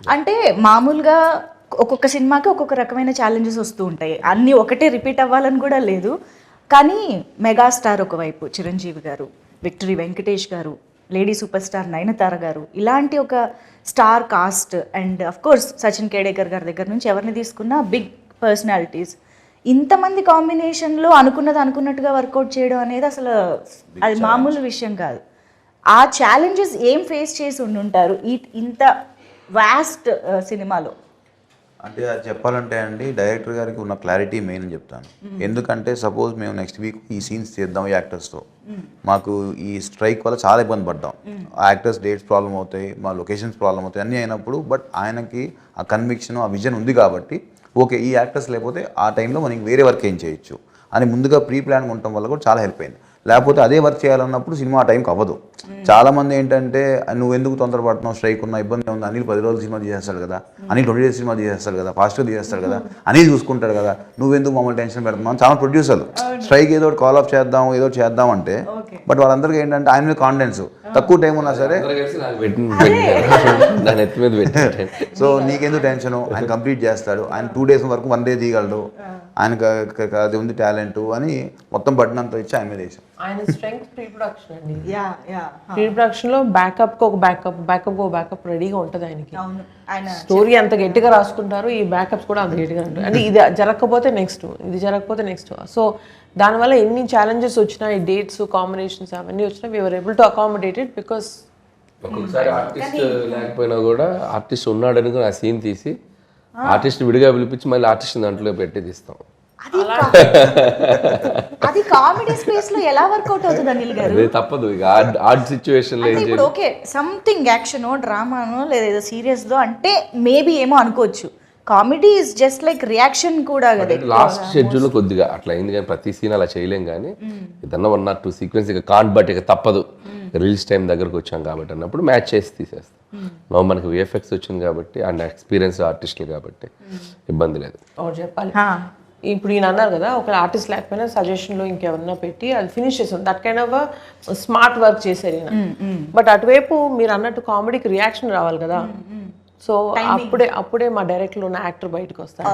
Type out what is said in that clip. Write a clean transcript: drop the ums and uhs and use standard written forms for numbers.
అంటే మామూలుగా ఒక్కొక్క సినిమాకి ఒక్కొక్క రకమైన ఛాలెంజెస్ వస్తూ ఉంటాయి, అన్నీ ఒకటే రిపీట్ అవ్వాలని కూడా లేదు. కానీ మెగాస్టార్ ఒకవైపు చిరంజీవి గారు, విక్టరీ వెంకటేష్ గారు, లేడీ సూపర్ స్టార్ నయనతార గారు, ఇలాంటి ఒక star cast and of course Sachin Khedekar గారి దగ్గర నుంచి ఎవరిని తీసుకున్నా బిగ్ పర్సనాలిటీస్, ఇంతమంది కాంబినేషన్లో అనుకున్నది అనుకున్నట్టుగా వర్కౌట్ చేయడం అనేది అసలు అది మామూలు విషయం కాదు. ఆ ఛాలెంజెస్ ఏం ఫేస్ చేసి ఉండుంటారు ఇంత వాస్ట్ సినిమాలో? అంటే అది చెప్పాలంటే అండి, డైరెక్టర్ గారికి ఉన్న క్లారిటీ మెయిన్ అని చెప్తాను. ఎందుకంటే సపోజ్ మేము నెక్స్ట్ వీక్ ఈ సీన్స్ చేద్దాం ఈ యాక్టర్స్తో, మాకు ఈ స్ట్రైక్ వల్ల చాలా ఇబ్బంది పడ్డాం, ఆ యాక్టర్స్ డేట్స్ ప్రాబ్లం అవుతాయి, మా లొకేషన్స్ ప్రాబ్లం అవుతాయి, అన్నీ అయినప్పుడు బట్ ఆయనకి ఆ కన్విక్షన్ ఆ విజన్ ఉంది కాబట్టి ఓకే ఈ యాక్టర్స్ లేకపోతే ఆ టైంలో మనకి వేరే వర్క్ ఏం చేయొచ్చు అని ముందుగా ప్రీ ప్లాన్ ఉండటం వల్ల కూడా చాలా హెల్ప్ అయింది. లేకపోతే అదే వర్క్ చేయాలన్నప్పుడు సినిమా ఆ టైంకి అవ్వదు. చాలామంది ఏంటంటే నువ్వు ఎందుకు తొందరపడుతున్నావు, స్ట్రైక్ ఉన్న ఇబ్బంది ఉంది, అనిల్ 10 రోజులు సినిమా తీసేస్తాడు కదా, అనిల్ 20 days సినిమా తీసేస్తాడు కదా, ఫాస్ట్గా తీసేస్తాడు కదా, అనిల్ చూసుకుంటాడు కదా, నువ్వెందుకు మమ్మల్ని టెన్షన్ పెడుతున్నావు చాలా ప్రొడ్యూసర్లు స్ట్రైక్ ఏదో కాల్ ఆఫ్ చేద్దాం ఏదో చేద్దాం అంటే, బట్ వాళ్ళందరికీ ఏంటంటే ఆయన మీద కాన్ఫిడెన్స్ తక్కువ టైం ఉన్నా సరే సో నీకెందుకు టెన్షన్, ఆయన కంప్లీట్ చేస్తాడు, ఆయన 2 days వరకు 1 day తీయగలడు, ఆయనకు అది ఉంది టాలెంట్ అని మొత్తం బట్టనంతా ఇచ్చి ఆయన మీద వేసాం. ఆయన స్ట్రెంగ్త్ ప్రీ ప్రొడక్షన్ అండి. ప్రీ ప్రొడక్షన్ లో బ్యాకప్ ఒక బ్యాకప్ రెడీగా ఉంటుంది ఆయనకి. స్టోరీ అంత గట్టిగా రాసుకుంటారు, ఈ బ్యాకప్స్ కూడా అంత గట్టిగా ఉంటాయి. అంటే ఇది జరగకపోతే నెక్స్ట్, ఇది జరగకపోతే నెక్స్ట్. సో దానివల్ల ఎన్ని ఛాలెంజెస్ వచ్చినా, ఈ డేట్స్ కాంబినేషన్స్ అవన్నీ వచ్చినా we were able to accommodate it because ఒక్కొక్కసారి ఆర్టిస్ట్ లేకపోయినా కూడా ఆర్టిస్ట్ ఉన్నాడని ఆ సీన్ తీసి ఆర్టిస్ట్ విడిగా పిలిపించి మళ్ళీ ఆర్టిస్ట్ దాంట్లో పెట్టి తీస్తాం. అది కామెడీ స్పేస్ లో ఎలా వర్కౌట్ అవుతుంది అనిల్ గారు? అదే తప్పదు ఇక ఆర్ట్ సిచ్యువేషన్ లో. ఇప్పుడు ఓకే సంథింగ్ యాక్షనో డ్రామానో లేదా ఏదో సీరియస్ దో అంటే మేబీ ఏమో అనుకోవచ్చు, comedy is just like reaction కూడా కదా. లాస్ట్ షెడ్యూల్ కొద్దిగా అట్లా అయింది కానీ ప్రతి సీన్ అలా చేయలేం. కానీ ఏదన్నా 1 or 2 సీక్వెన్స్ ఇక కాంట్ బట్ ఇక తప్పదు, రిలీజ్ టైం దగ్గరకు వచ్చాం కాబట్టి అన్నప్పుడు మ్యాచ్ చేసి తీసేస్తాం. నో మనకి విఎఫ్ఎక్స్ వచ్చింది కాబట్టి అండ్ ఎక్స్పీరియన్స్ ఆర్టిస్టులు కాబట్టి ఇబ్బంది లేదు. చెప్పాలి ఇప్పుడు ఈయన అన్నారు కదా, ఒక ఆర్టిస్ట్ లేకపోయినా సజెషన్లో ఇంకెవరన్నా పెట్టి అది ఫినిష్ చేసాం, that kind of smart work చేశారు ఈయన. బట్ అటువైపు మీరు అన్నట్టు కామెడీకి రియాక్షన్ రావాలి కదా, సో అప్పుడే మా డైరెక్ట్లో ఉన్న యాక్టర్ బయటకు వస్తారు.